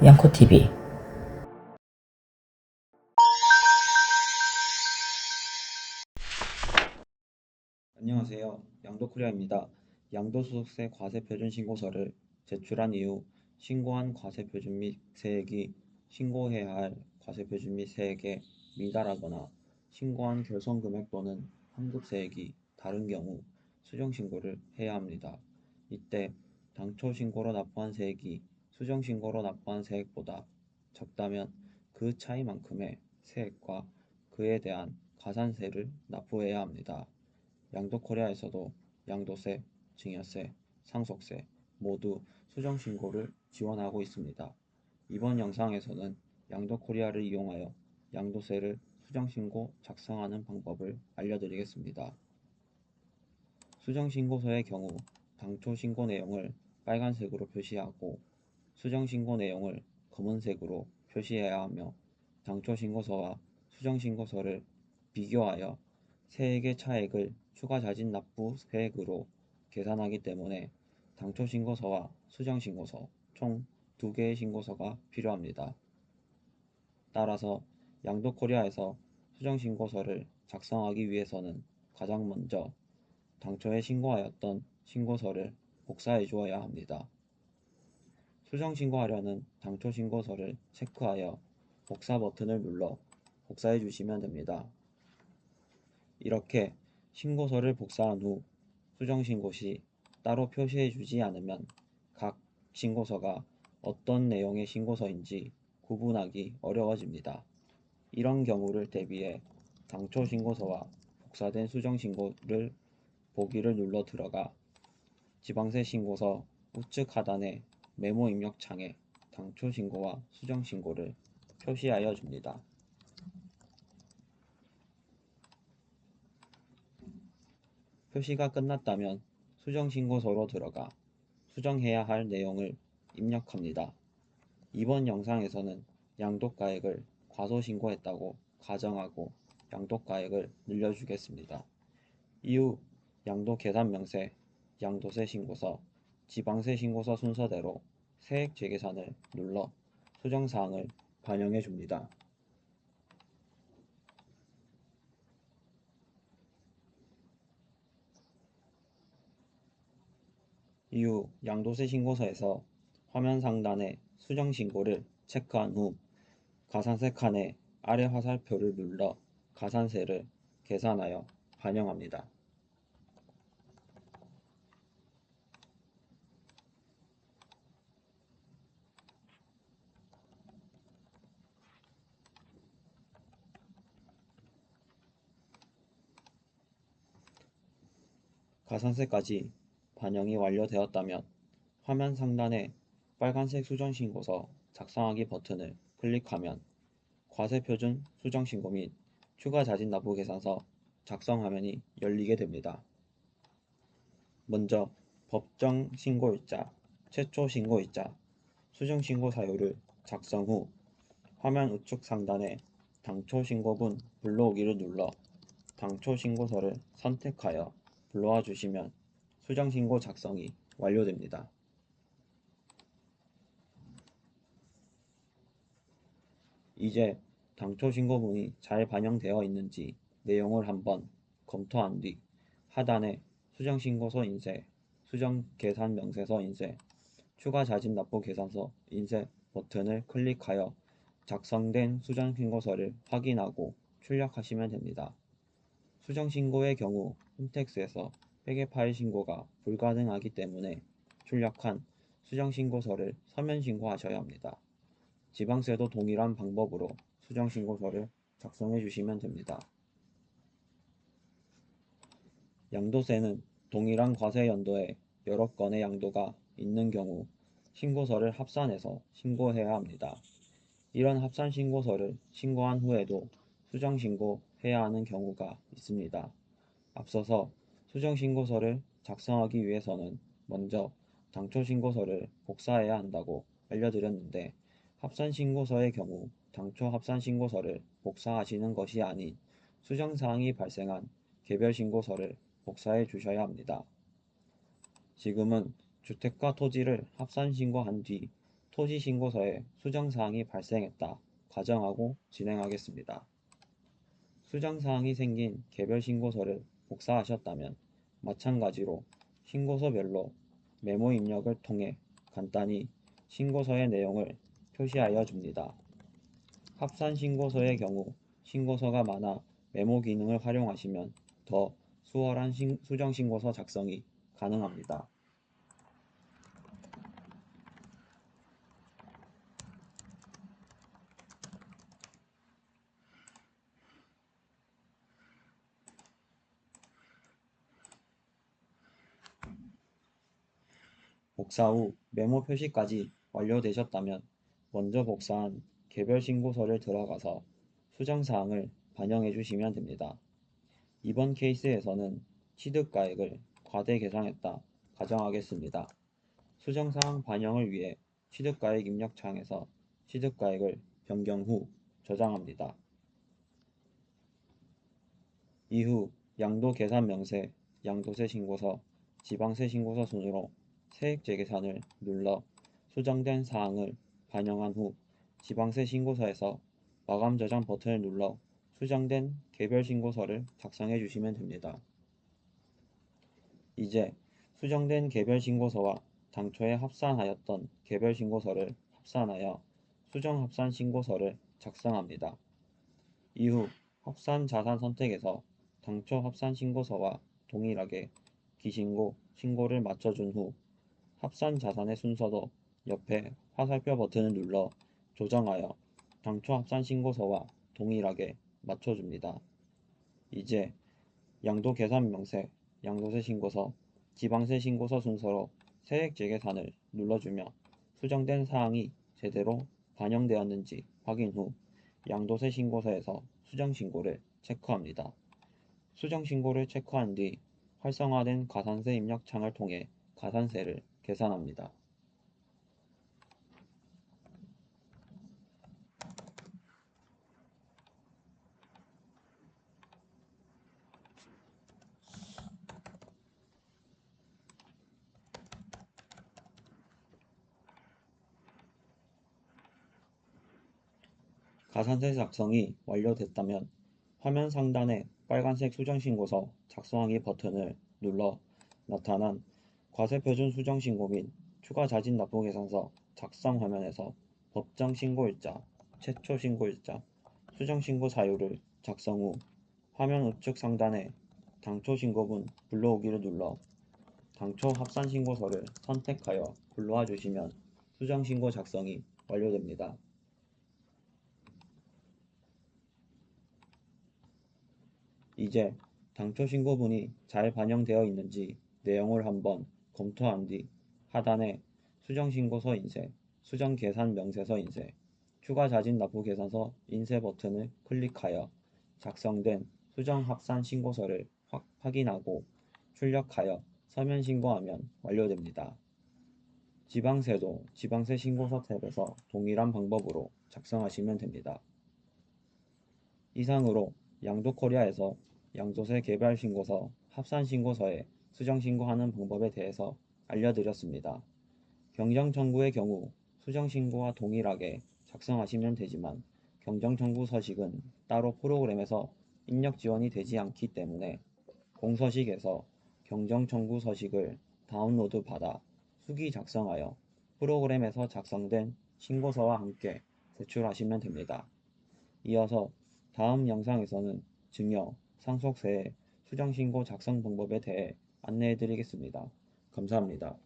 양코TV. 안녕하세요. 양도코리아입니다. 양도소득세 과세표준신고서를 제출한 이후 신고한 과세표준 및 세액이 신고해야 할 과세표준 및 세액에 미달하거나 신고한 결손금액 또는 환급세액이 다른 경우 수정신고를 해야 합니다. 이때 당초 신고로 납부한 세액이 수정신고로 납부한 세액보다 적다면 그 차이만큼의 세액과 그에 대한 가산세를 납부해야 합니다. 양도코리아에서도 양도세, 증여세, 상속세 모두 수정신고를 지원하고 있습니다. 이번 영상에서는 양도코리아를 이용하여 양도세를 수정신고 작성하는 방법을 알려드리겠습니다. 수정신고서의 경우 당초 신고 내용을 빨간색으로 표시하고 수정신고 내용을 검은색으로 표시해야 하며 당초 신고서와 수정신고서를 비교하여 세액의 차액을 추가 자진 납부 세액으로 계산하기 때문에 당초 신고서와 수정 신고서 총 2개의 신고서가 필요합니다. 따라서 양도코리아에서 수정 신고서를 작성하기 위해서는 가장 먼저 당초에 신고하였던 신고서를 복사해 주어야 합니다. 수정 신고하려는 당초 신고서를 체크하여 복사 버튼을 눌러 복사해 주시면 됩니다. 이렇게 신고서를 복사한 후 수정신고 시 따로 표시해 주지 않으면 각 신고서가 어떤 내용의 신고서인지 구분하기 어려워집니다. 이런 경우를 대비해 당초 신고서와 복사된 수정신고를 보기를 눌러 들어가 지방세 신고서 우측 하단의 메모 입력창에 당초 신고와 수정 신고를 표시하여 줍니다. 표시가 끝났다면 수정신고서로 들어가 수정해야 할 내용을 입력합니다. 이번 영상에서는 양도가액을 과소신고했다고 가정하고 양도가액을 늘려주겠습니다. 이후 양도계산명세, 양도세 신고서, 지방세 신고서 순서대로 세액 재계산을 눌러 수정사항을 반영해 줍니다. 이후 양도세 신고서에서 화면 상단의 수정 신고를 체크한 후 가산세 칸의 아래 화살표를 눌러 가산세를 계산하여 반영합니다. 가산세까지 반영이 완료되었다면 화면 상단의 빨간색 수정신고서 작성하기 버튼을 클릭하면 과세표준 수정신고 및 추가자진납부계산서 작성 화면이 열리게 됩니다. 먼저 법정 신고일자, 최초 신고일자, 수정신고 사유를 작성 후 화면 우측 상단에 당초 신고분 불러오기를 눌러 당초 신고서를 선택하여 불러와 주시면 수정신고 작성이 완료됩니다. 이제 당초 신고문이 잘 반영되어 있는지 내용을 한번 검토한 뒤 하단에 수정신고서 인쇄, 수정계산명세서 인쇄, 추가자진납부계산서 인쇄 버튼을 클릭하여 작성된 수정신고서를 확인하고 출력하시면 됩니다. 수정신고의 경우 홈택스에서 회계 파일 신고가 불가능하기 때문에 출력한 수정신고서를 서면 신고하셔야 합니다. 지방세도 동일한 방법으로 수정신고서를 작성해 주시면 됩니다. 양도세는 동일한 과세연도에 여러 건의 양도가 있는 경우 신고서를 합산해서 신고해야 합니다. 이런 합산 신고서를 신고한 후에도 수정신고해야 하는 경우가 있습니다. 앞서서 수정신고서를 작성하기 위해서는 먼저 당초 신고서를 복사해야 한다고 알려드렸는데 합산신고서의 경우 당초 합산신고서를 복사하시는 것이 아닌 수정사항이 발생한 개별신고서를 복사해 주셔야 합니다. 지금은 주택과 토지를 합산신고한 뒤 토지신고서에 수정사항이 발생했다 가정하고 진행하겠습니다. 수정사항이 생긴 개별신고서를 복사하셨다면 마찬가지로 신고서별로 메모 입력을 통해 간단히 신고서의 내용을 표시하여 줍니다. 합산신고서의 경우 신고서가 많아 메모 기능을 활용하시면 더 수월한 수정신고서 작성이 가능합니다. 복사 후 메모 표시까지 완료되셨다면 먼저 복사한 개별 신고서를 들어가서 수정사항을 반영해 주시면 됩니다. 이번 케이스에서는 취득가액을 과대 계산했다 가정하겠습니다. 수정사항 반영을 위해 취득가액 입력창에서 취득가액을 변경 후 저장합니다. 이후 양도계산명세, 양도세 신고서, 지방세 신고서 순으로 세액재계산을 눌러 수정된 사항을 반영한 후 지방세 신고서에서 마감 저장 버튼을 눌러 수정된 개별 신고서를 작성해 주시면 됩니다. 이제 수정된 개별 신고서와 당초에 합산하였던 개별 신고서를 합산하여 수정 합산 신고서를 작성합니다. 이후 합산 자산 선택에서 당초 합산 신고서와 동일하게 기신고, 신고를 맞춰준 후 합산 자산의 순서도 옆에 화살표 버튼을 눌러 조정하여 당초 합산 신고서와 동일하게 맞춰줍니다. 이제 양도계산명세, 양도세 신고서, 지방세 신고서 순서로 세액재계산을 눌러주며 수정된 사항이 제대로 반영되었는지 확인 후 양도세 신고서에서 수정신고를 체크합니다. 수정신고를 체크한 뒤 활성화된 가산세 입력창을 통해 가산세를 계산합니다. 가산세 작성이 완료됐다면 화면 상단의 빨간색 수정신고서 작성하기 버튼을 눌러 나타난 과세표준 수정신고 및 추가자진납부계산서 작성 화면에서 법정 신고일자, 최초 신고일자, 수정신고 사유를 작성 후 화면 우측 상단의 당초 신고분 불러오기를 눌러 당초 합산 신고서를 선택하여 불러와 주시면 수정신고 작성이 완료됩니다. 이제 당초 신고분이 잘 반영되어 있는지 내용을 한번 검토한 뒤 하단에 수정신고서 인쇄, 수정계산명세서 인쇄, 추가자진납부계산서 인쇄 버튼을 클릭하여 작성된 수정합산신고서를 확인하고 출력하여 서면 신고하면 완료됩니다. 지방세도 지방세 신고서 탭에서 동일한 방법으로 작성하시면 됩니다. 이상으로 양도코리아에서 양도세 개별 신고서, 합산 신고서에 수정 신고하는 방법에 대해서 알려드렸습니다. 경정 청구의 경우 수정 신고와 동일하게 작성하시면 되지만 경정 청구 서식은 따로 프로그램에서 입력 지원이 되지 않기 때문에 공서식에서 경정 청구 서식을 다운로드 받아 수기 작성하여 프로그램에서 작성된 신고서와 함께 제출하시면 됩니다. 이어서 다음 영상에서는 증여, 상속세의 수정신고 작성 방법에 대해 안내해 드리겠습니다. 감사합니다.